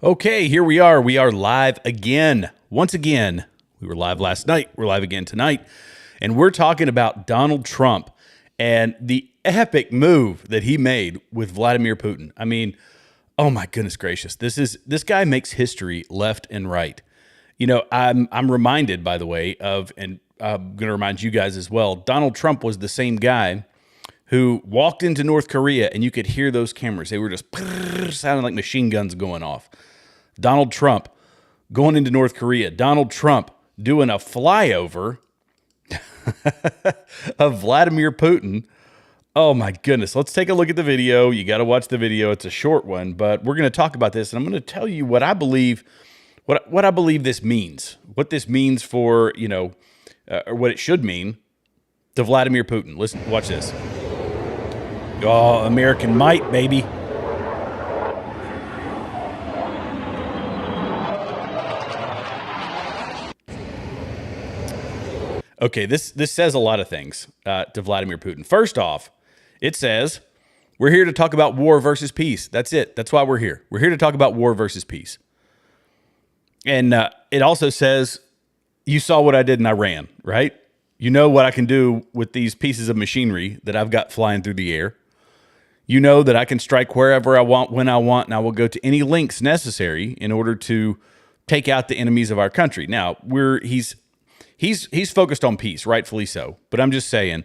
Okay, here we are. We are live again. Once again, we were live last night. We're live again tonight. And we're talking about Donald Trump and the epic move that he made with Vladimir Putin. I mean, oh my goodness gracious. This guy makes history left and right. You know, I'm reminded, by the way, of, and I'm going to remind you guys as well, Donald Trump was the same guy who walked into North Korea and you could hear those cameras. They were just sounding like machine guns going off. Donald Trump going into North Korea. Donald Trump doing a flyover of Vladimir Putin. Oh my goodness. Let's take a look at the video. You got to watch the video. It's a short one, but we're going to talk about this and I'm going to tell you what I believe, what I believe this means, what this means for, you know, or what it should mean to Vladimir Putin. Listen, watch this. Oh, American might, baby. Okay, this says a lot of things to Vladimir Putin. First off, it says, we're here to talk about war versus peace. That's it. That's why we're here. We're here to talk about war versus peace. And it also says, you saw what I did in Iran, right? You know what I can do with these pieces of machinery that I've got flying through the air. You know that I can strike wherever I want, when I want, and I will go to any lengths necessary in order to take out the enemies of our country. Now, he's focused on peace, rightfully so. But I'm just saying,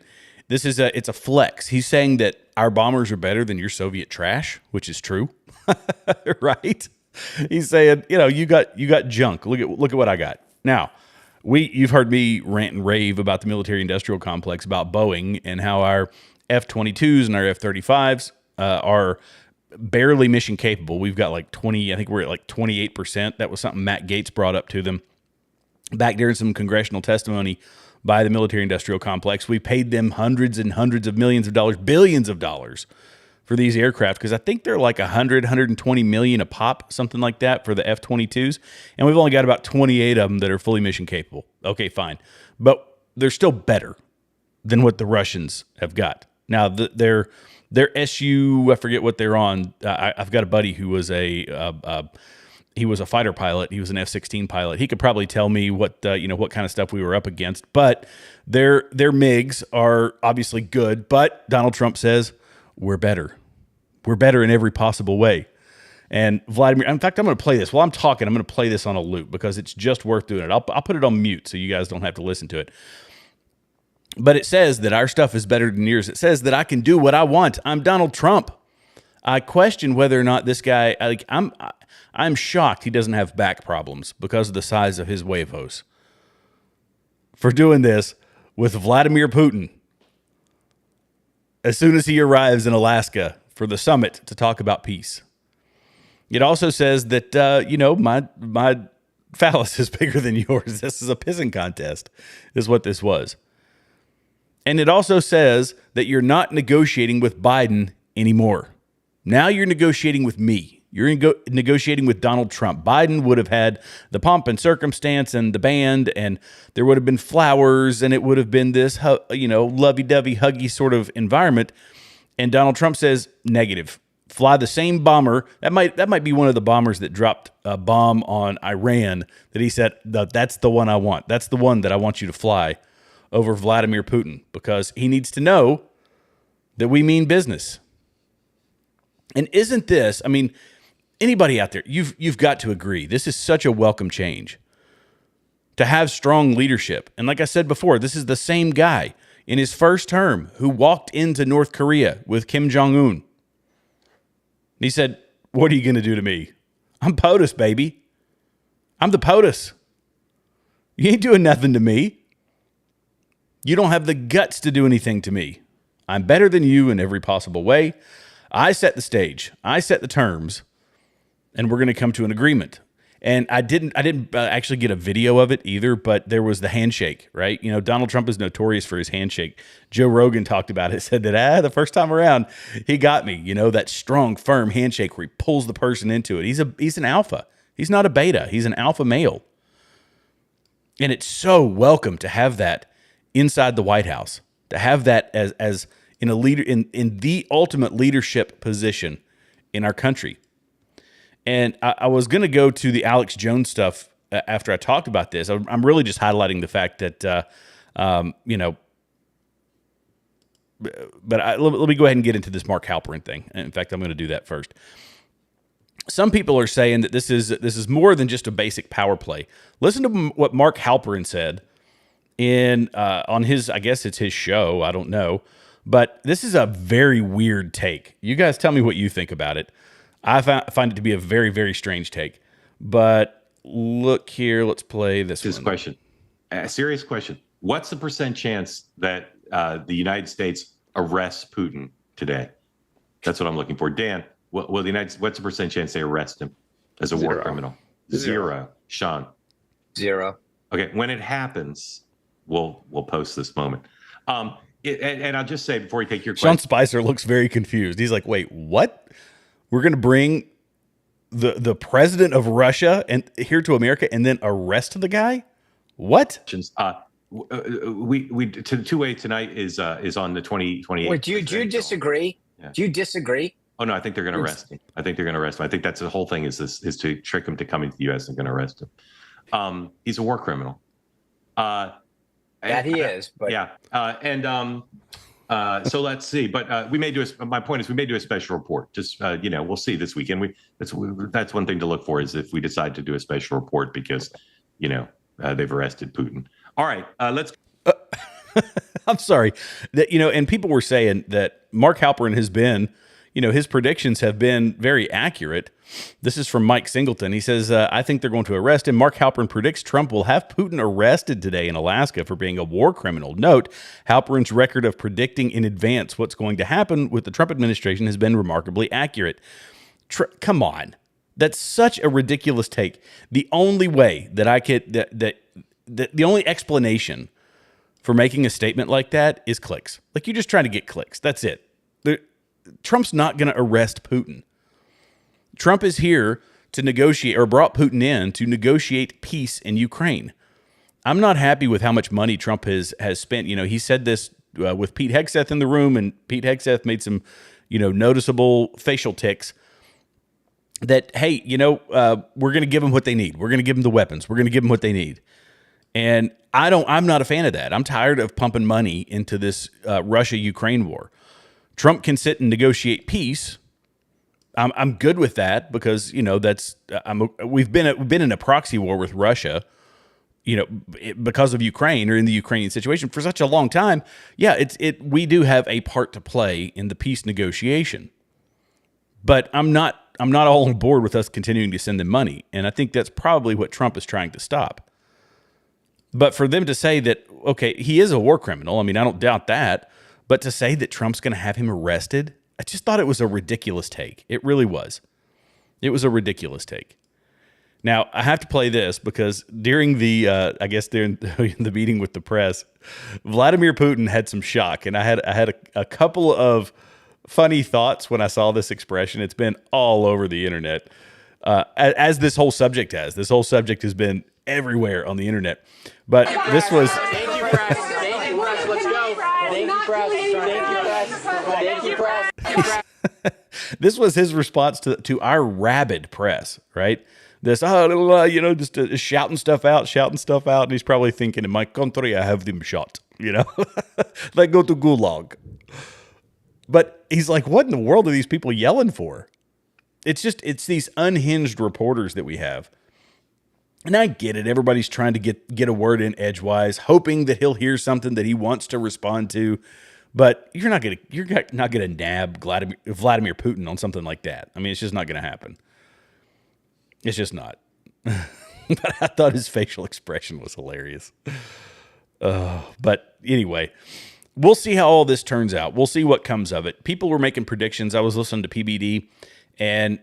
it's a flex. He's saying that our bombers are better than your Soviet trash, which is true, right? He's saying, you know, you got junk. Look at what I got. Now, you've heard me rant and rave about the military-industrial complex, about Boeing, and how our F-22s and our F-35s are barely mission capable. We've got like 20, I think we're at like 28%. That was something Matt Gaetz brought up to them back during some congressional testimony by the military-industrial complex. We paid them hundreds and hundreds of millions of dollars, billions of dollars for these aircraft, because I think they're like 120 million a pop, something like that, for the F-22s. And we've only got about 28 of them that are fully mission capable. Okay, fine. But they're still better than what the Russians have got. Now, their SU, I forget what they're on. I've got a buddy who was he was a fighter pilot. He was an F-16 pilot. He could probably tell me what kind of stuff we were up against. But their MiGs are obviously good. But Donald Trump says we're better. We're better in every possible way. And Vladimir, in fact, I'm going to play this while I'm talking. I'm going to play this on a loop because it's just worth doing it. I'll put it on mute so you guys don't have to listen to it. But it says that our stuff is better than yours. It says that I can do what I want. I'm Donald Trump. I question whether or not this guy, I'm shocked he doesn't have back problems because of the size of his wave hose for doing this with Vladimir Putin as soon as he arrives in Alaska for the summit to talk about peace. It also says that, my phallus is bigger than yours. This is a pissing contest, is what this was. And it also says that you're not negotiating with Biden anymore. Now you're negotiating with me. You're negotiating with Donald Trump. Biden would have had the pomp and circumstance and the band, and there would have been flowers, and it would have been this, lovey-dovey, huggy sort of environment. And Donald Trump says, negative. Fly the same bomber. That might be one of the bombers that dropped a bomb on Iran that he said, that's the one I want. That's the one that I want you to fly over Vladimir Putin, because he needs to know that we mean business. And isn't this, I mean, anybody out there, you've got to agree, this is such a welcome change to have strong leadership. And like I said before, this is the same guy in his first term who walked into North Korea with Kim Jong-un. He said, what are you going to do to me? I'm POTUS, baby. I'm the POTUS. You ain't doing nothing to me. You don't have the guts to do anything to me. I'm better than you in every possible way. I set the stage. I set the terms, and we're going to come to an agreement. And I didn't actually get a video of it either, but there was the handshake, right? You know, Donald Trump is notorious for his handshake. Joe Rogan talked about it, said that, the first time around, he got me, that strong, firm handshake where he pulls the person into it. He's an alpha. He's not a beta. He's an alpha male. And it's so welcome to have that inside the White House, to have that as in a leader in the ultimate leadership position in our country. And I was going to go to the Alex Jones stuff after I talked about this. I'm really just highlighting the fact that, you know, but let me go ahead and get into this Mark Halperin thing. In fact, I'm going to do that first. Some people are saying that this is more than just a basic power play. Listen to what Mark Halperin said on his, I guess it's his show. I don't know. But this is a very weird take. You guys tell me what you think about it. I find it to be a very, very strange take. But look here. Let's play this one. Question. A serious question. What's the % chance that the United States arrests Putin today? That's what I'm looking for. Dan, what's the % chance they arrest him as a war criminal? Zero. Sean? 0. Okay. When it happens, we'll post this moment. And I'll just say before you take your question. Sean Spicer looks very confused. He's like, wait, what? We're going to bring the president of Russia and here to America and then arrest the guy? What? We two-way tonight is on the 2028. Wait, do you disagree? Yeah. Do you disagree? Oh no, I think they're going to arrest him. I think that's the whole thing is to trick him to come into the U.S. and going to arrest him. He's a war criminal. That he is, but yeah. So let's see. But my point is we may do a special report. Just we'll see this weekend. That's one thing to look for is if we decide to do a special report because they've arrested Putin. All right, let's. I'm sorry that and people were saying that Mark Halperin has been, his predictions have been very accurate. This is from Mike Singleton. He says, I think they're going to arrest him. Mark Halperin predicts Trump will have Putin arrested today in Alaska for being a war criminal. Note, Halperin's record of predicting in advance what's going to happen with the Trump administration has been remarkably accurate. Come on. That's such a ridiculous take. The only way that I could, the only explanation for making a statement like that is clicks. Like you're just trying to get clicks. That's it. Trump's not going to arrest Putin. Trump is here to negotiate, or brought Putin in to negotiate peace in Ukraine. I'm not happy with how much money Trump has spent. He said this with Pete Hegseth in the room, and Pete Hegseth made some, noticeable facial tics that, hey, we're going to give them what they need. We're going to give them the weapons. We're going to give them what they need. And I'm not a fan of that. I'm tired of pumping money into this Russia-Ukraine war. Trump can sit and negotiate peace. I'm good with that because we've been in a proxy war with Russia, because of Ukraine or in the Ukrainian situation for such a long time. Yeah, we do have a part to play in the peace negotiation, but I'm not all on board with us continuing to send them money, and I think that's probably what Trump is trying to stop. But for them to say that, okay, he is a war criminal, I mean, I don't doubt that, but to say that Trump's going to have him arrested, I just thought it was a ridiculous take. It really was. It was a ridiculous take. Now, I have to play this because during the meeting with the press, Vladimir Putin had some shock, and I had a couple of funny thoughts when I saw this expression. It's been all over the internet, as this whole subject has. This whole subject has been everywhere on the internet. But this was... Thank you, press. Thank you, press. Let's go. Thank you, press. Thank you, press. Thank you, press. This was his response to our rabid press, right? This, just shouting stuff out, and he's probably thinking, in my country, I have them shot, They go to Gulag. But he's like, what in the world are these people yelling for? It's these unhinged reporters that we have. And I get it. Everybody's trying to get a word in edgewise, hoping that he'll hear something that he wants to respond to. But you're not gonna nab Vladimir Putin on something like that. I mean, it's just not gonna happen. It's just not. But I thought his facial expression was hilarious. But anyway, we'll see how all this turns out. We'll see what comes of it. People were making predictions. I was listening to PBD, and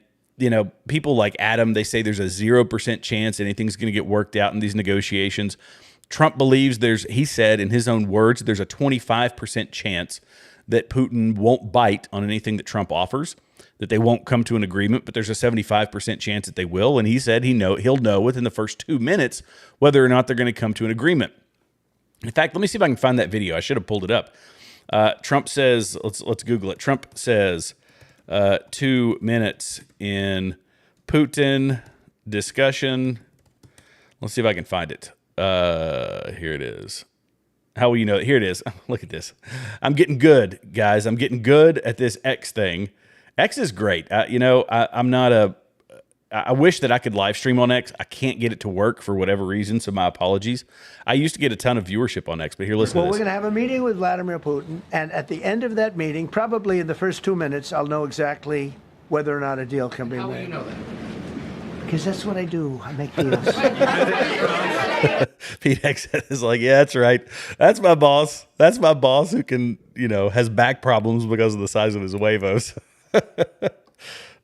people like Adam, they say there's a 0% chance anything's going to get worked out in these negotiations. Trump believes he said in his own words, there's a 25% chance that Putin won't bite on anything that Trump offers, that they won't come to an agreement, but there's a 75% chance that they will. And he said he'll know within the first 2 minutes whether or not they're going to come to an agreement. In fact, let me see if I can find that video. I should have pulled it up. Trump says, let's Google it. Trump says 2 minutes in Putin discussion. Let's see if I can find it. Here it is. How will you know it? Here it is. Look at this. I'm getting good, guys. I'm getting good at this X thing. X is great. I'm not a... I wish that I could live stream on X. I can't get it to work for whatever reason, so my apologies. I used to get a ton of viewership on X, but here, listen to this. We're going to have a meeting with Vladimir Putin, and at the end of that meeting, probably in the first 2 minutes, I'll know exactly whether or not a deal can be made. How will you know that? Because that's what I do. I make deals. Pete X is like, yeah, that's right. That's my boss. That's my boss who can, has back problems because of the size of his huevos.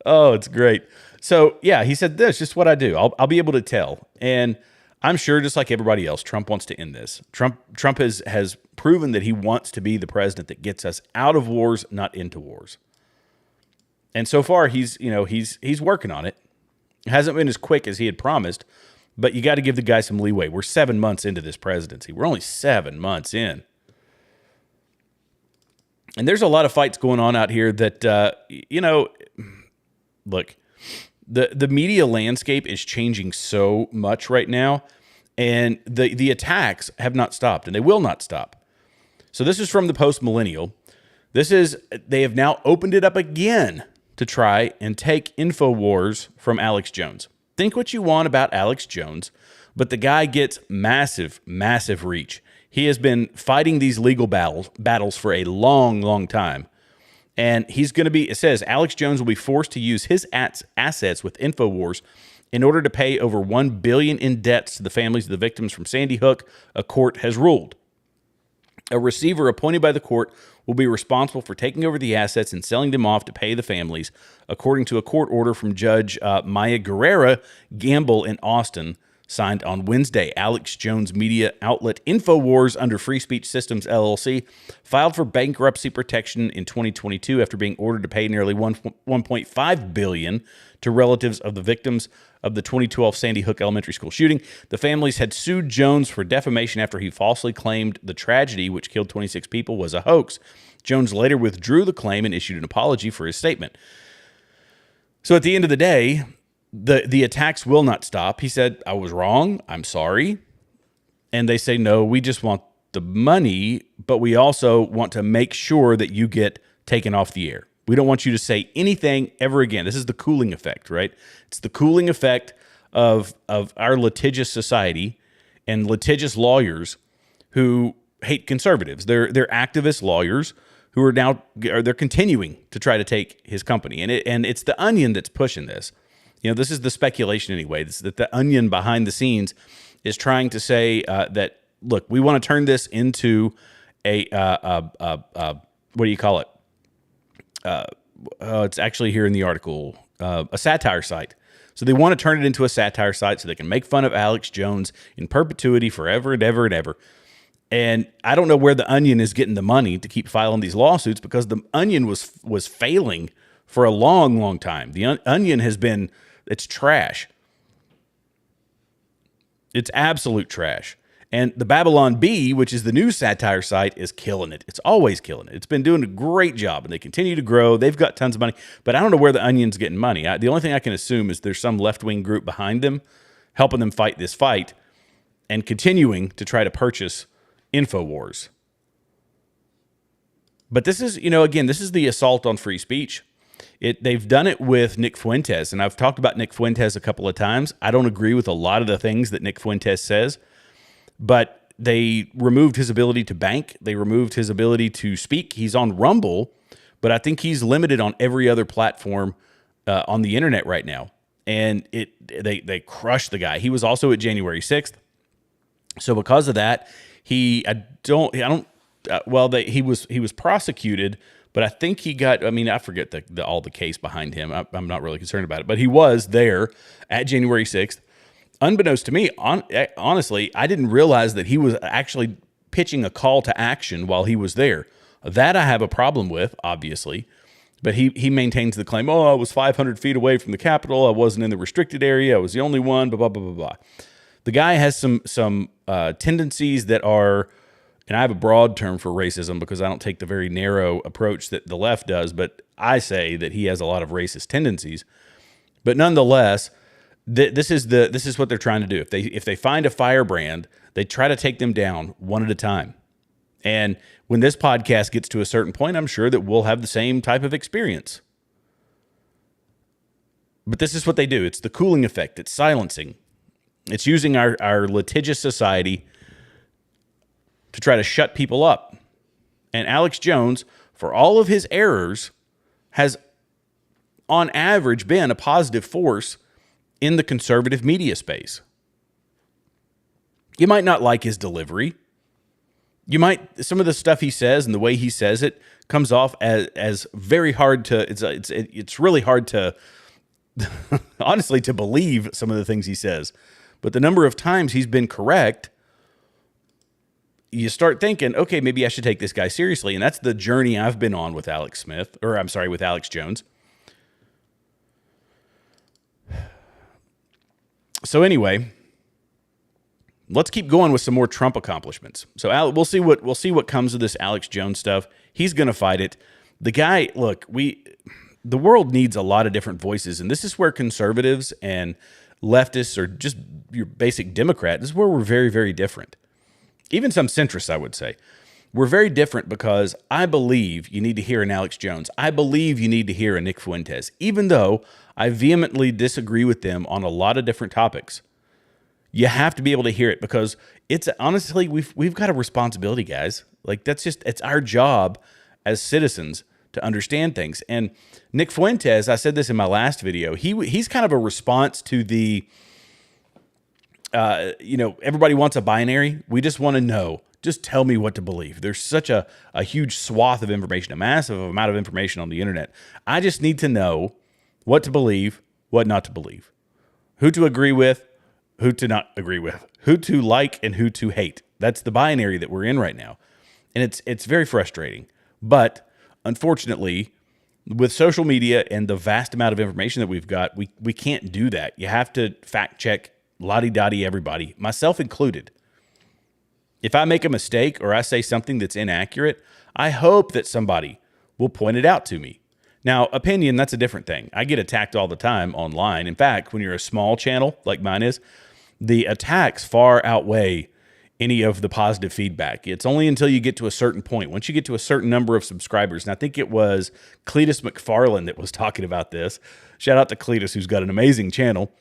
Oh, it's great. So, yeah, he said this, just what I do. I'll be able to tell. And I'm sure, just like everybody else, Trump wants to end this. Trump has proven that he wants to be the president that gets us out of wars, not into wars. And so far, he's working on it. It hasn't been as quick as he had promised, but you got to give the guy some leeway. We're 7 months into this presidency. We're only 7 months in. And there's a lot of fights going on out here that, look, the media landscape is changing so much right now, and the attacks have not stopped, and they will not stop. So this is from the Post-Millennial. They have now opened it up again to try and take InfoWars from Alex Jones. Think what you want about Alex Jones, but the guy gets massive, massive reach. He has been fighting these legal battles for a long, long time. And he's going to be, it says, Alex Jones will be forced to use his assets with InfoWars in order to pay over $1 billion in debts to the families of the victims from Sandy Hook, a court has ruled. A receiver appointed by the court will be responsible for taking over the assets and selling them off to pay the families, according to a court order from Judge Maya Guerrera Gamble in Austin, signed on Wednesday. Alex Jones media outlet InfoWars, under Free Speech Systems LLC, filed for bankruptcy protection in 2022 after being ordered to pay nearly $1.5 billion to relatives of the victims of the 2012 Sandy Hook Elementary School shooting. The families had sued Jones for defamation after he falsely claimed the tragedy, which killed 26 people, was a hoax. Jones later withdrew the claim and issued an apology for his statement. So at the end of the day, the attacks will not stop. He said, I was wrong. I'm sorry. And they say, no, we just want the money, but we also want to make sure that you get taken off the air. We don't want you to say anything ever again. This is the cooling effect, right? It's the cooling effect of our litigious society and litigious lawyers who hate conservatives. They're activist lawyers who are now, they're continuing to try to take his company. And it's the Onion that's pushing this. This is the speculation anyway. This is that the Onion behind the scenes is trying to say that, look, we want to turn this into a what do you call it? It's actually here in the article, a satire site. So they want to turn it into a satire site so they can make fun of Alex Jones in perpetuity forever and ever and ever. And I don't know where the Onion is getting the money to keep filing these lawsuits, because the Onion was failing for a long, long time. The Onion has been, it's trash. It's absolute trash. And the Babylon Bee, which is the new satire site, is killing it. It's always killing it. It's been doing a great job, and they continue to grow. They've got tons of money, but I don't know where the Onion's getting money. The only thing I can assume is there's some left-wing group behind them, helping them fight this fight and continuing to try to purchase InfoWars. But this is, again, this is the assault on free speech. They've done it with Nick Fuentes, and I've talked about Nick Fuentes a couple of times. I don't agree with a lot of the things that Nick Fuentes says, but they removed his ability to bank. They removed his ability to speak. He's on Rumble, but I think he's limited on every other platform on the internet right now. And they crushed the guy. He was also at January 6th. So because of that, he was prosecuted, but I think he got, I forget all the case behind him. I'm not really concerned about it, but he was there at January 6th. Unbeknownst to me, honestly, I didn't realize that he was actually pitching a call to action while he was there. That I have a problem with, obviously, but he maintains the claim, I was 500 feet away from the Capitol. I wasn't in the restricted area. I was the only one, blah, blah, blah, blah, blah. The guy has some tendencies that are and I have a broad term for racism because I don't take the very narrow approach that the left does, but I say that he has a lot of racist tendencies. But nonetheless, this is what they're trying to do. If they find a firebrand, they try to take them down one at a time. And when this podcast gets to a certain point, I'm sure that we'll have the same type of experience. But this is what they do. It's the cooling effect. It's silencing. It's using our litigious society to try to shut people up. And Alex Jones, for all of his errors, has on average been a positive force in the conservative media space. You might not like his delivery. Some of the stuff he says and the way he says it comes off as very hard to, it's really hard to, honestly, to believe some of the things he says. But the number of times he's been correct, you start thinking, okay, maybe I should take this guy seriously. And that's the journey I've been on with with Alex Jones. So anyway, let's keep going with some more Trump accomplishments. So we'll see what comes of this Alex Jones stuff. He's going to fight it. The guy, look, the world needs a lot of different voices, and this is where conservatives and leftists or just your basic Democrat, this is where we're very, very different. Even some centrists, I would say. We're very different because I believe you need to hear an Alex Jones. I believe you need to hear a Nick Fuentes, even though I vehemently disagree with them on a lot of different topics. You have to be able to hear it because it's honestly, we've got a responsibility, guys. Like it's our job as citizens to understand things. And Nick Fuentes, I said this in my last video, he's kind of a response to the, everybody wants a binary. We just want to know. Just tell me what to believe. There's such a huge swath of information, a massive amount of information on the internet. I just need to know what to believe, what not to believe, who to agree with, who to not agree with, who to like and who to hate. That's the binary that we're in right now. And it's very frustrating. But unfortunately, with social media and the vast amount of information that we've got, we can't do that. You have to fact check la-di-da-di everybody, myself included. If I make a mistake or I say something that's inaccurate, I hope that somebody will point it out to me. Now, opinion, that's a different thing. I get attacked all the time online. In fact, when you're a small channel like mine is, the attacks far outweigh any of the positive feedback. It's only until you get to a certain point. Once you get to a certain number of subscribers, and I think it was Cletus McFarland that was talking about this. Shout out to Cletus, who's got an amazing channel.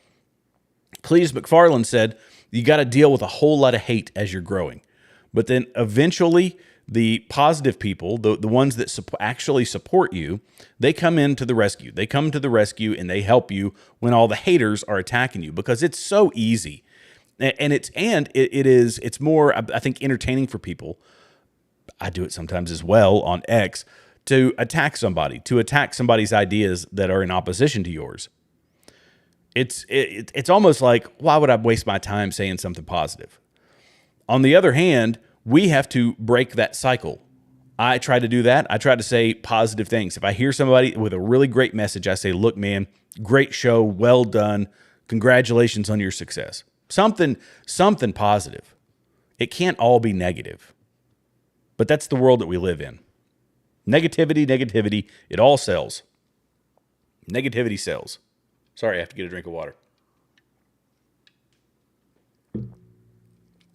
Cletus McFarland said, you got to deal with a whole lot of hate as you're growing. But then eventually the positive people, the ones that actually support you, they come into the rescue. They come to the rescue and they help you when all the haters are attacking you because it's so easy. And it's more, I think, entertaining for people. I do it sometimes as well on X to attack somebody's ideas that are in opposition to yours. It's almost like, why would I waste my time saying something positive? On the other hand, we have to break that cycle. I try to do that. I try to say positive things. If I hear somebody with a really great message, I say, look, man, great show. Well done. Congratulations on your success. Something positive. It can't all be negative. But that's the world that we live in. Negativity, it all sells. Negativity sells. Sorry, I have to get a drink of water.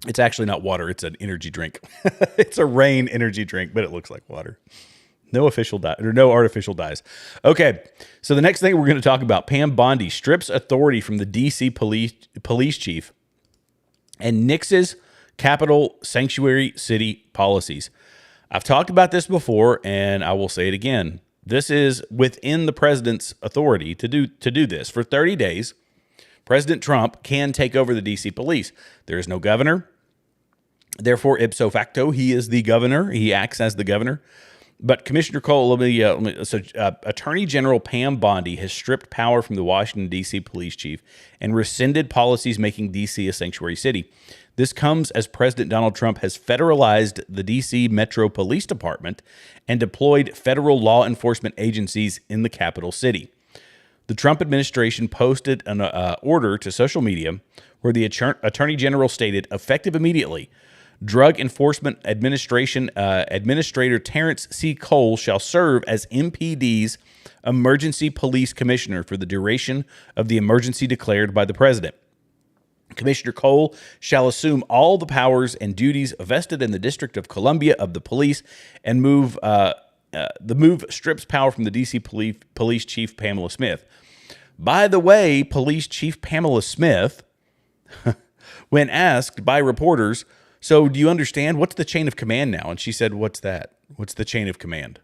It's actually not water. It's an energy drink. It's a Rain energy drink, but it looks like water. No official dye or no artificial dyes. Okay, so the next thing we're going to talk about, Pam Bondi strips authority from the D.C. police chief and nixes Capitol sanctuary city policies. I've talked about this before, and I will say it again. This is within the president's authority to do this. For 30 days, President Trump can take over the D.C. police. There is no governor. Therefore, ipso facto, he is the governor. He acts as the governor. But Commissioner Cole, Attorney General Pam Bondi has stripped power from the Washington, D.C. police chief and rescinded policies making D.C. a sanctuary city. This comes as President Donald Trump has federalized the D.C. Metro Police Department and deployed federal law enforcement agencies in the capital city. The Trump administration posted an order to social media where the Attorney General stated, effective immediately, Drug Enforcement Administration Administrator Terrence C. Cole shall serve as MPD's Emergency Police Commissioner for the duration of the emergency declared by the president. Commissioner Cole shall assume all the powers and duties vested in the District of Columbia of the police, and the move strips power from the D.C. Police Chief Pamela Smith. By the way, Police Chief Pamela Smith, when asked by reporters, so do you understand what's the chain of command now? And she said, what's that? What's the chain of command?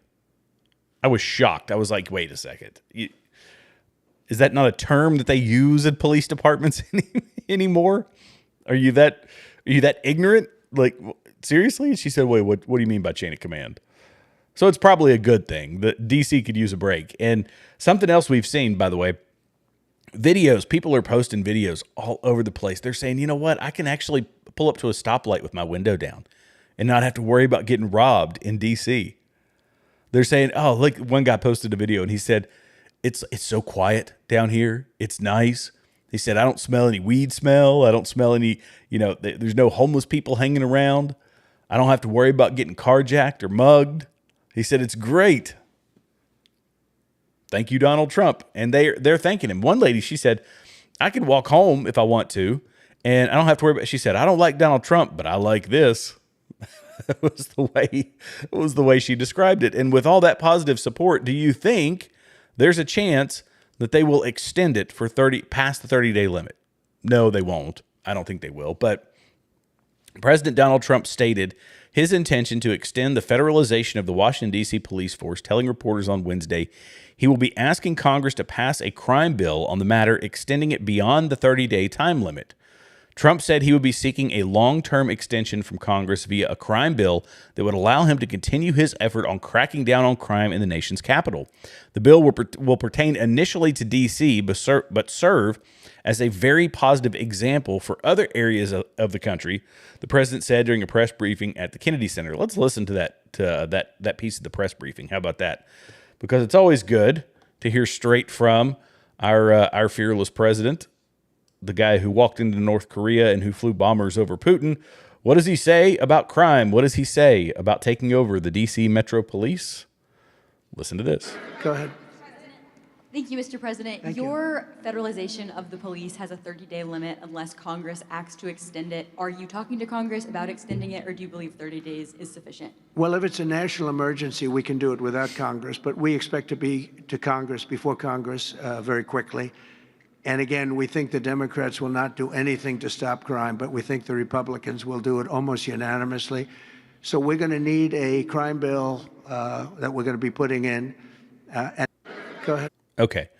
I was shocked. I was like, wait a second. Is that not a term that they use in police departments anymore? Are you that ignorant? Like, seriously? She said, wait, what do you mean by chain of command? So it's probably a good thing that DC could use a break. And something else we've seen, by the way, videos. People are posting videos all over the place. They're saying, you know what? I can actually pull up to a stoplight with my window down and not have to worry about getting robbed in DC. They're saying, oh, look, one guy posted a video and he said, it's so quiet down here. It's nice. He said, I don't smell any weed smell. I don't smell any, there's no homeless people hanging around. I don't have to worry about getting carjacked or mugged. He said, it's great. Thank you, Donald Trump. And they're thanking him. One lady, she said, I can walk home if I want to, and I don't have to worry about it. She said, I don't like Donald Trump, but I like this. It was the way she described it. And with all that positive support, do you think there's a chance that they will extend it for past the 30-day limit? No, they won't. I don't think they will. But President Donald Trump stated his intention to extend the federalization of the Washington, D.C. police force, telling reporters on Wednesday he will be asking Congress to pass a crime bill on the matter, extending it beyond the 30-day time limit. Trump said he would be seeking a long-term extension from Congress via a crime bill that would allow him to continue his effort on cracking down on crime in the nation's capital. The bill will pertain initially to D.C., but serve as a very positive example for other areas of the country, the president said during a press briefing at the Kennedy Center. Let's listen to that piece of the press briefing. How about that? Because it's always good to hear straight from our fearless president, the guy who walked into North Korea and who flew bombers over Putin. What does he say about crime? What does he say about taking over the D.C. Metro Police? Listen to this. Go ahead. Thank you, Mr. President. Thank Your federalization of the police has a 30-day limit unless Congress acts to extend it. Are you talking to Congress about extending it, or do you believe 30 days is sufficient? Well, if it's a national emergency, we can do it without Congress, but we expect to be to Congress before Congress very quickly. And again, we think the Democrats will not do anything to stop crime, but we think the Republicans will do it almost unanimously. So we're going to need a crime bill that we're going to be putting in. Go ahead. Okay.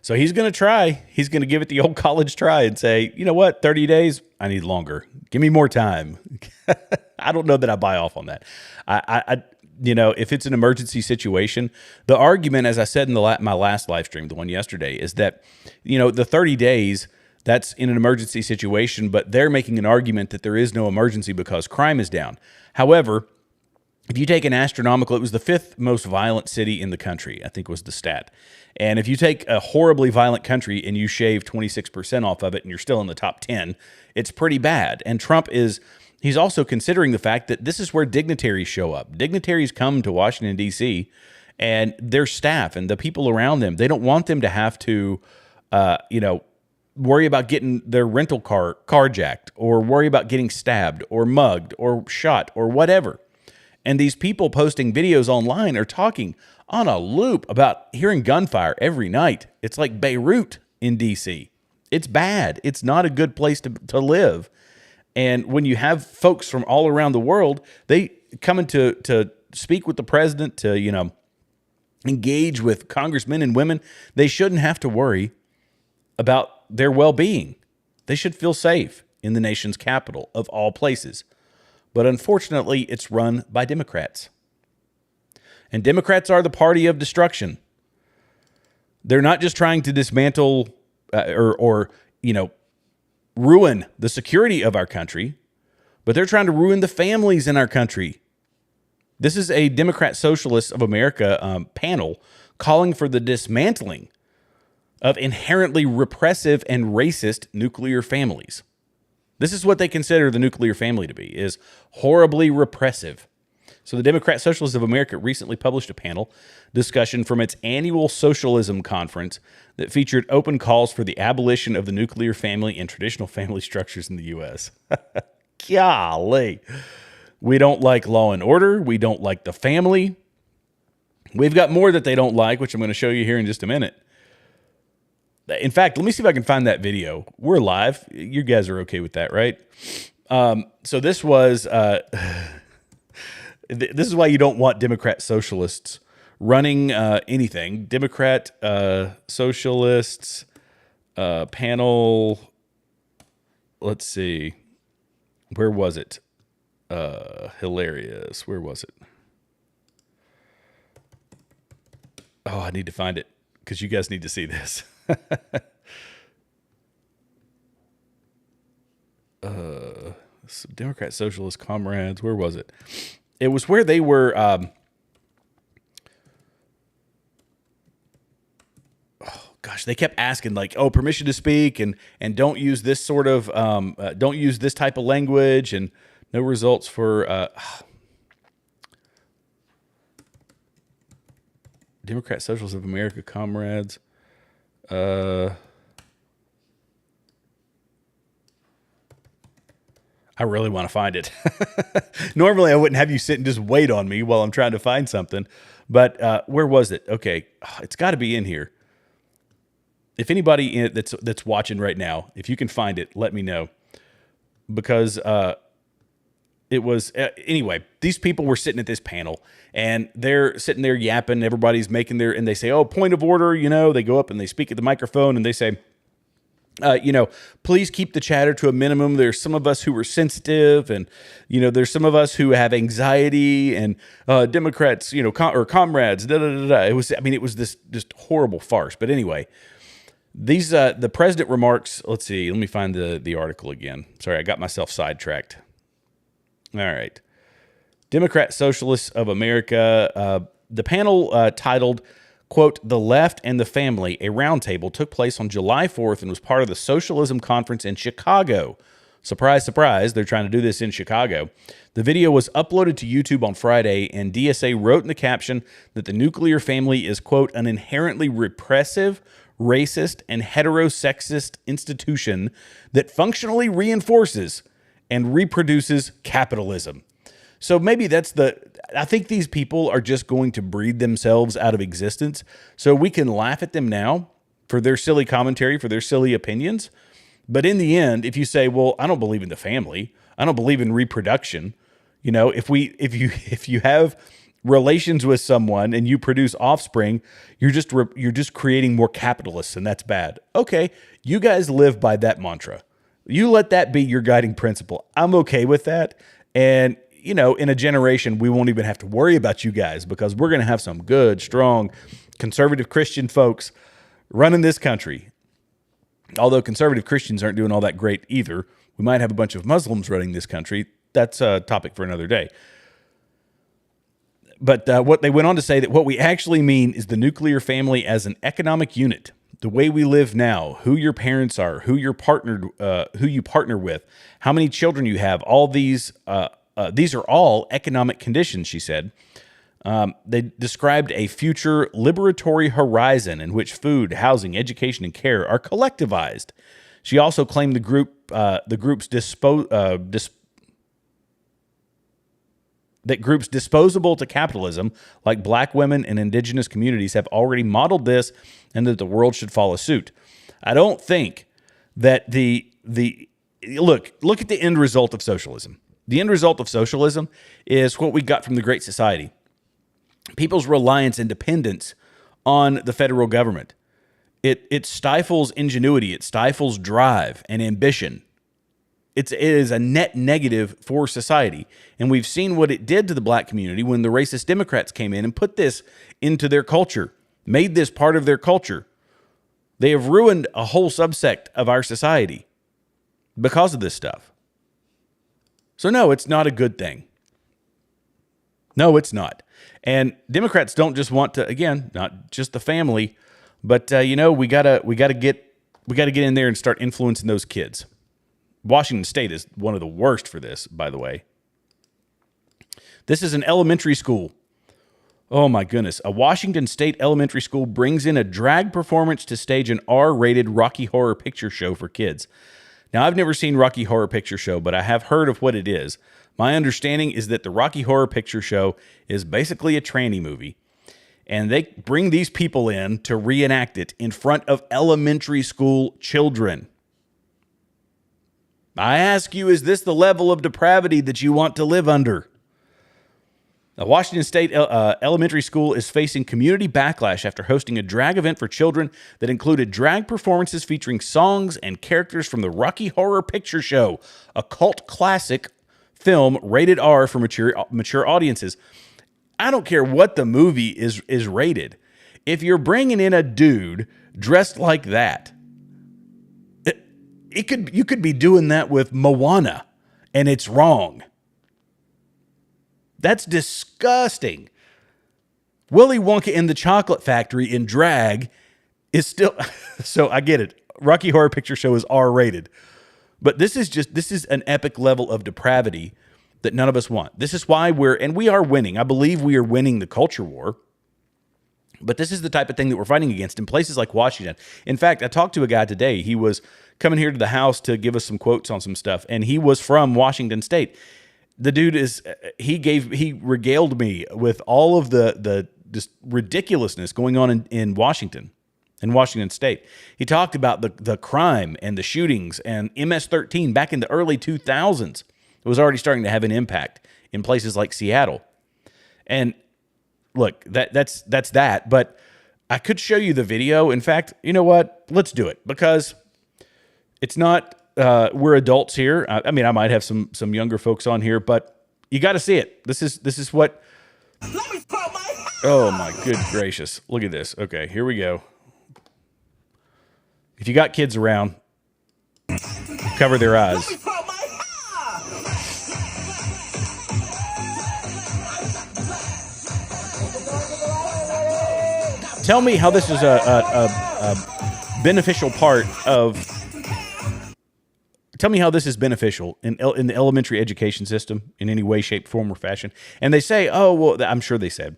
So he's going to try. He's going to give it the old college try and say, you know what, 30 days? I need longer. Give me more time. I don't know that I buy off on that. If it's an emergency situation, the argument, as I said in my last live stream, the one yesterday, is that, the 30 days, that's in an emergency situation, but they're making an argument that there is no emergency because crime is down. However, if you take an astronomical, it was the 5th most violent city in the country, I think was the stat. And if you take a horribly violent country and you shave 26% off of it and you're still in the top 10, it's pretty bad. And Trump he's also considering the fact that this is where dignitaries show up. Dignitaries come to Washington, D.C., and their staff and the people around them, they don't want them to have to, worry about getting their rental car carjacked or worry about getting stabbed or mugged or shot or whatever. And these people posting videos online are talking on a loop about hearing gunfire every night. It's like Beirut in D.C. It's bad. It's not a good place to live. And when you have folks from all around the world, they coming to speak with the president, to, engage with congressmen and women, they shouldn't have to worry about their well-being. They should feel safe in the nation's capital of all places. But unfortunately, it's run by Democrats. And Democrats are the party of destruction. They're not just trying to dismantle or ruin the security of our country, but they're trying to ruin the families in our country. This is a Democrat Socialists of America panel calling for the dismantling of inherently repressive and racist nuclear families. This is what they consider the nuclear family to be, is horribly repressive. So the Democrat Socialists of America recently published a panel discussion from its annual socialism conference that featured open calls for the abolition of the nuclear family and traditional family structures in the U.S. Golly. We don't like law and order. We don't like the family. We've got more that they don't like, which I'm going to show you here in just a minute. In fact, let me see if I can find that video. We're live. You guys are okay with that, right? So this was... this is why you don't want Democrat socialists running anything. Democrat socialists panel. Let's see. Where was it? Hilarious. Where was it? Oh, I need to find it because you guys need to see this. Democrat Socialist Comrades. Where was it? It was where they were. Oh gosh, they kept asking like, "Oh, permission to speak," and don't use this sort of don't use this type of language, and no results for Democrat Socialists of America Comrades. I really want to find it. Normally, I wouldn't have you sit and just wait on me while I'm trying to find something. But where was it? Okay, it's got to be in here. If anybody that's watching right now, if you can find it, let me know. Because it was... anyway, these people were sitting at this panel, and they're sitting there yapping. Everybody's making their... And they say, oh, point of order, you know. They go up and they speak at the microphone, and they say... please keep the chatter to a minimum. There's some of us who are sensitive, and, there's some of us who have anxiety, and Democrats, or comrades, da, da, da, da. It was this just horrible farce. But anyway, these, the president remarks, let's see, let me find the article again. Sorry, I got myself sidetracked. All right. Democrat Socialists of America, the panel titled, quote, "The Left and the Family," a roundtable took place on July 4th and was part of the Socialism Conference in Chicago. Surprise, surprise, they're trying to do this in Chicago. The video was uploaded to YouTube on Friday, and DSA wrote in the caption that the nuclear family is, quote, "an inherently repressive, racist, and heterosexist institution that functionally reinforces and reproduces capitalism." So maybe I think these people are just going to breed themselves out of existence so we can laugh at them now for their silly commentary, for their silly opinions. But in the end, if you say, well, I don't believe in the family, I don't believe in reproduction, if you have relations with someone and you produce offspring, you're just creating more capitalists, and that's bad. Okay, you guys live by that mantra. You let that be your guiding principle. I'm okay with that. And in a generation, we won't even have to worry about you guys because we're going to have some good, strong, conservative Christian folks running this country. Although conservative Christians aren't doing all that great either. We might have a bunch of Muslims running this country. That's a topic for another day. But what they went on to say that what we actually mean is the nuclear family as an economic unit, the way we live now, who your parents are, who you partner with, how many children you have, all these are all economic conditions, she said. They described a future liberatory horizon in which food, housing, education, and care are collectivized. She also claimed the groups disposable to capitalism, like black women and indigenous communities, have already modeled this, and that the world should follow suit. I don't think that look at the end result of socialism. The end result of socialism is what we got from the Great Society. People's reliance and dependence on the federal government. It stifles ingenuity. It stifles drive and ambition. It is a net negative for society. And we've seen what it did to the black community when the racist Democrats came in and put this into their culture, made this part of their culture. They have ruined a whole subsect of our society because of this stuff. So no, it's not a good thing. No, it's not. And Democrats don't just want to, again, not just the family, but we gotta get in there and start influencing those kids. Washington State is one of the worst for this, by the way. This is an elementary school. Oh my goodness. A Washington State elementary school brings in a drag performance to stage an R-rated Rocky Horror Picture Show for kids. Now, I've never seen Rocky Horror Picture Show, but I have heard of what it is. My understanding is that the Rocky Horror Picture Show is basically a tranny movie, and they bring these people in to reenact it in front of elementary school children. I ask you, is this the level of depravity that you want to live under? The Washington State Elementary School is facing community backlash after hosting a drag event for children that included drag performances featuring songs and characters from the Rocky Horror Picture Show, a cult classic film rated R for mature audiences. I don't care what the movie is rated. If you're bringing in a dude dressed like that, you could be doing that with Moana, and it's wrong. That's disgusting. Willy Wonka and the Chocolate Factory in drag is still... So I get it. Rocky Horror Picture Show is R-rated. But this is an epic level of depravity that none of us want. This is why we are winning. I believe we are winning the culture war. But this is the type of thing that we're fighting against in places like Washington. In fact, I talked to a guy today. He was coming here to the house to give us some quotes on some stuff, and he was from Washington State. The dude he regaled me with all of the just ridiculousness going on in Washington State. He talked about the crime and the shootings and MS-13 back in the early 2000s. It was already starting to have an impact in places like Seattle. And look, that's that. But I could show you the video. In fact, you know what? Let's do it, because it's not. We're adults here. I mean, I might have some younger folks on here, but you got to see it. This is what. Oh my good gracious! Look at this. Okay, here we go. If you got kids around, cover their eyes. Tell me how this is a beneficial part of. Tell me how this is beneficial in the elementary education system in any way, shape, form, or fashion. And they say, oh, well, I'm sure they said,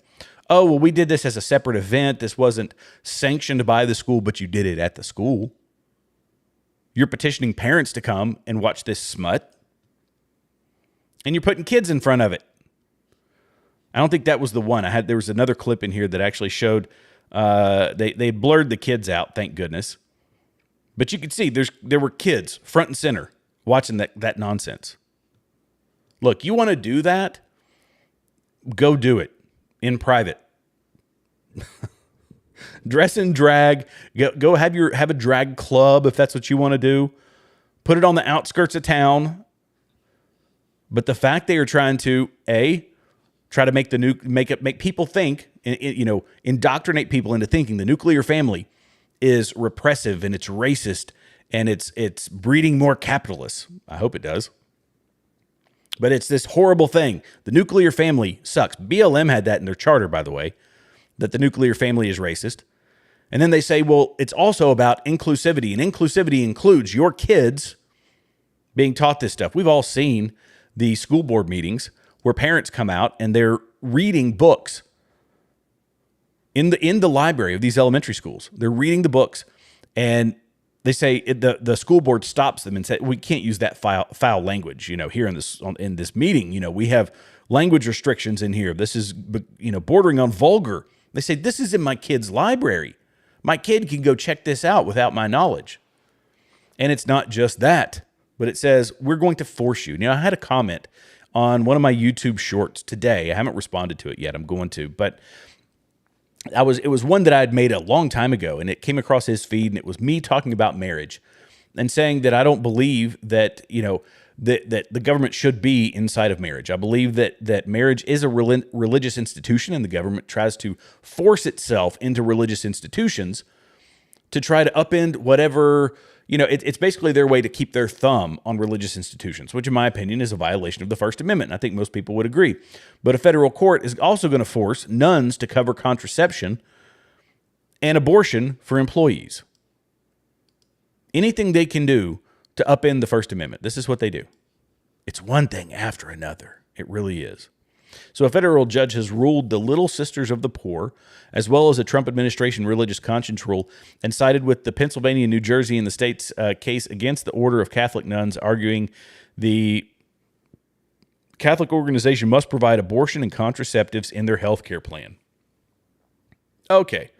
oh, well, we did this as a separate event. This wasn't sanctioned by the school, but you did it at the school. You're petitioning parents to come and watch this smut. And you're putting kids in front of it. I don't think that was the one. There was another clip in here that actually showed, they blurred the kids out, thank goodness. But you could see there were kids front and center watching that nonsense. Look, you want to do that? Go do it in private. Dress in drag. Go have a drag club if that's what you want to do. Put it on the outskirts of town. But the fact they are trying to try to make people think, indoctrinate people into thinking the nuclear family is repressive and it's racist and it's breeding more capitalists. I hope it does. But it's this horrible thing. The nuclear family sucks. BLM had that in their charter, by the way, that the nuclear family is racist. And then they say, well, it's also about inclusivity, and inclusivity includes your kids being taught this stuff. We've all seen the school board meetings where parents come out and they're reading books in the library of these elementary schools. They're reading the books, and they say the school board stops them and says, we can't use that foul language, here in this meeting. We have language restrictions in here. This is, bordering on vulgar. They say, this is in my kid's library. My kid can go check this out without my knowledge. And it's not just that, but it says, we're going to force you. I had a comment on one of my YouTube shorts today. I haven't responded to it yet. I'm going to, but it was one that I had made a long time ago, and it came across his feed, and it was me talking about marriage and saying that I don't believe that, that the government should be inside of marriage. I believe that marriage is a religious institution, and the government tries to force itself into religious institutions to try to upend whatever, it's basically their way to keep their thumb on religious institutions, which in my opinion is a violation of the First Amendment. And I think most people would agree. But a federal court is also going to force nuns to cover contraception and abortion for employees. Anything they can do to upend the First Amendment. This is what they do. It's one thing after another. It really is. So a federal judge has ruled the Little Sisters of the Poor, as well as a Trump administration religious conscience rule, and sided with the Pennsylvania, New Jersey, and the state's case against the order of Catholic nuns, arguing the Catholic organization must provide abortion and contraceptives in their health care plan. Okay.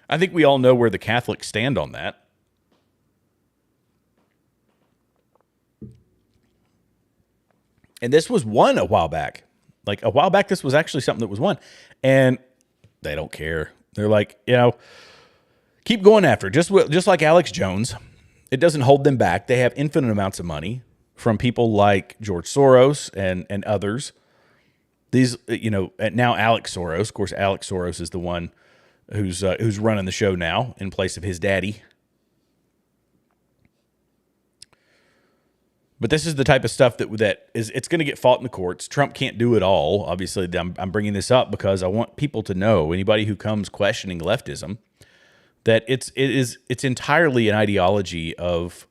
I think we all know where the Catholics stand on that. And this was won a while back. Like a while back, this was actually something that was won. And they don't care. They're like, keep going after it. Just like Alex Jones. It doesn't hold them back. They have infinite amounts of money from people like George Soros and others. These, now Alex Soros. Of course, Alex Soros is the one who's running the show now in place of his daddy. But this is the type of stuff that is it's going to get fought in the courts. Trump can't do it all. Obviously, I'm bringing this up because I want people to know, anybody who comes questioning leftism, that it's entirely an ideology of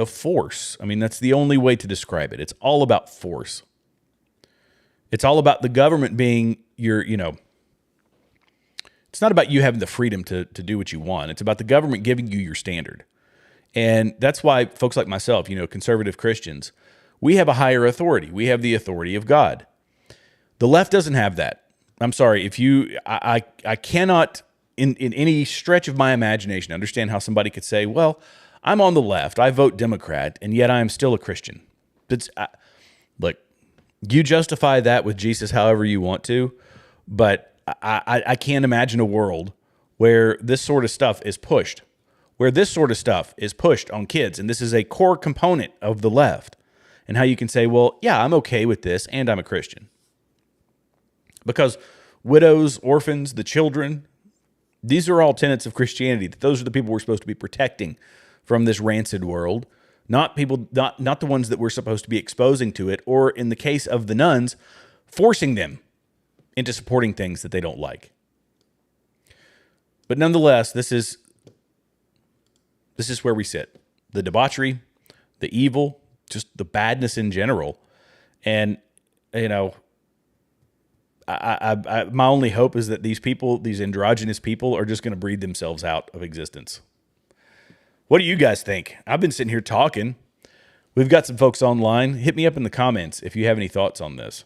force. I mean, that's the only way to describe it. It's all about force. It's all about the government being your, it's not about you having the freedom to do what you want. It's about the government giving you your standard. And that's why folks like myself, conservative Christians, we have a higher authority. We have the authority of God. The left doesn't have that. I'm sorry. I cannot, in any stretch of my imagination, understand how somebody could say, well, I'm on the left, I vote Democrat, and yet I am still a Christian. Look, you justify that with Jesus however you want to, but I can't imagine a world where this sort of stuff is pushed. Where this sort of stuff is pushed on kids, and this is a core component of the left, and how you can say, well, yeah, I'm okay with this, and I'm a Christian. Because widows, orphans, the children, these are all tenets of Christianity. Those are the people we're supposed to be protecting from this rancid world, not the ones that we're supposed to be exposing to it, or in the case of the nuns, forcing them into supporting things that they don't like. But nonetheless, this is where we sit. The debauchery, the evil, just the badness in general. And, my only hope is that these people, these androgynous people, are just going to breed themselves out of existence. What do you guys think? I've been sitting here talking. We've got some folks online. Hit me up in the comments if you have any thoughts on this.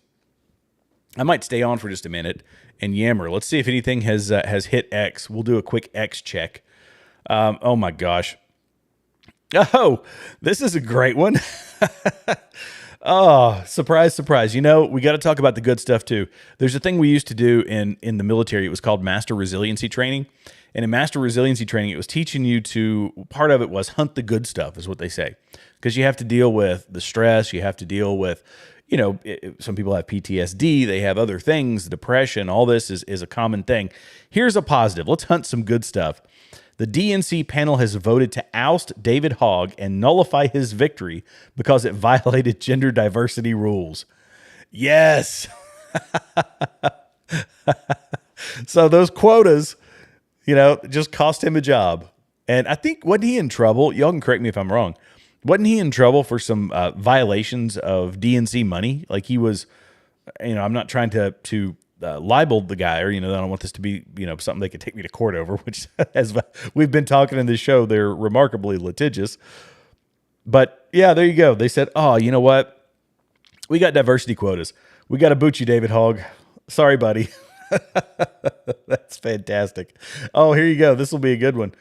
I might stay on for just a minute and yammer. Let's see if anything has hit X. We'll do a quick X check. Oh my gosh. Oh, this is a great one. Oh, surprise, surprise. We got to talk about the good stuff too. There's a thing we used to do in the military. It was called Master Resiliency Training. And in Master Resiliency Training, it was teaching you part of it was hunt the good stuff, is what they say. Because you have to deal with the stress. You have to deal with, some people have PTSD. They have other things, depression. All this is a common thing. Here's a positive. Let's hunt some good stuff. The DNC panel has voted to oust David Hogg and nullify his victory because it violated gender diversity rules. Yes. So those quotas, just cost him a job. And I think, wasn't he in trouble? Y'all can correct me if I'm wrong. Wasn't he in trouble for some violations of DNC money? Like he was, I'm not trying to libel the guy, or I don't want this to be something they could take me to court over, which, as we've been talking in this show, they're remarkably litigious. But yeah, there you go. They said, oh, you know what, we got diversity quotas, we got to boot you, David Hogg. Sorry, buddy. That's fantastic. Oh, here you go. This will be a good one.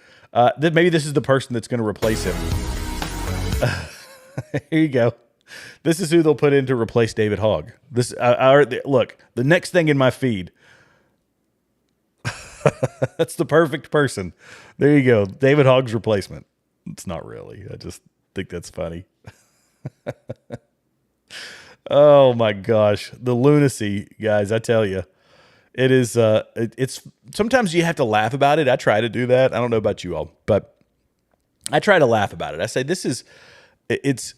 Maybe this is the person that's going to replace him. Here you go. This is who they'll put in to replace David Hogg. Look, the next thing in my feed. That's the perfect person. There you go. David Hogg's replacement. It's not really. I just think that's funny. Oh my gosh. The lunacy, guys, I tell you. It is, it's sometimes you have to laugh about it. I try to do that. I don't know about you all, but I try to laugh about it. I say, it's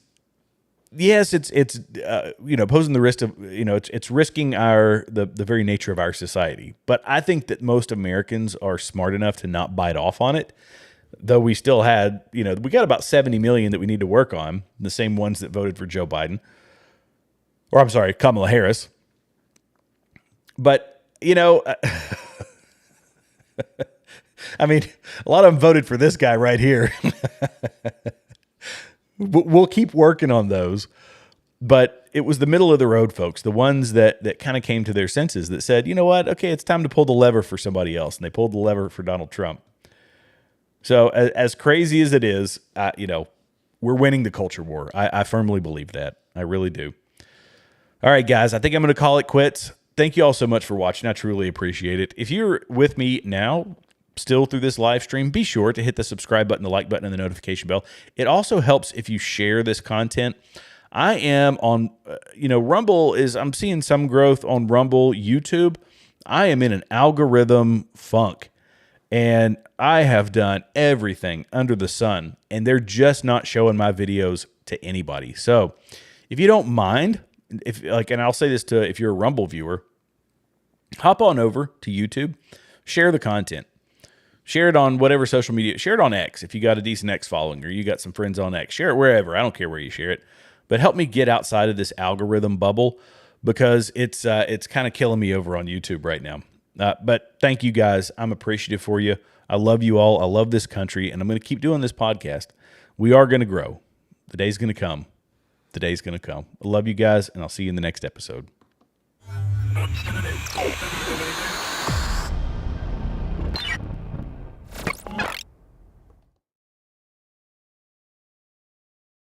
posing the risk of, it's risking the very nature of our society. But I think that most Americans are smart enough to not bite off on it. though we still had, we got about 70 million that we need to work on, the same ones that voted for Joe Biden. Or I'm sorry, Kamala Harris. But, I mean, a lot of them voted for this guy right here. We'll keep working on those. But it was the middle of the road folks, the ones that kind of came to their senses that said, you know what? Okay, it's time to pull the lever for somebody else. And they pulled the lever for Donald Trump. So as crazy as it is, we're winning the culture war. I firmly believe that. I really do. All right, guys, I think I'm going to call it quits. Thank you all so much for watching. I truly appreciate it. If you're with me now, still through this live stream, be sure to hit the subscribe button, the like button, and the notification bell. It also helps if you share this content. I am on, Rumble I'm seeing some growth on Rumble, YouTube. I am in an algorithm funk, and I have done everything under the sun, and they're just not showing my videos to anybody. So if you don't mind, and I'll say this if you're a Rumble viewer, hop on over to YouTube, share the content. Share it on whatever social media. Share it on X if you got a decent X following or you got some friends on X. Share it wherever. I don't care where you share it. But help me get outside of this algorithm bubble because it's kind of killing me over on YouTube right now. But thank you guys. I'm appreciative for you. I love you all. I love this country, and I'm going to keep doing this podcast. We are going to grow. The day's going to come. The day's going to come. I love you guys, and I'll see you in the next episode.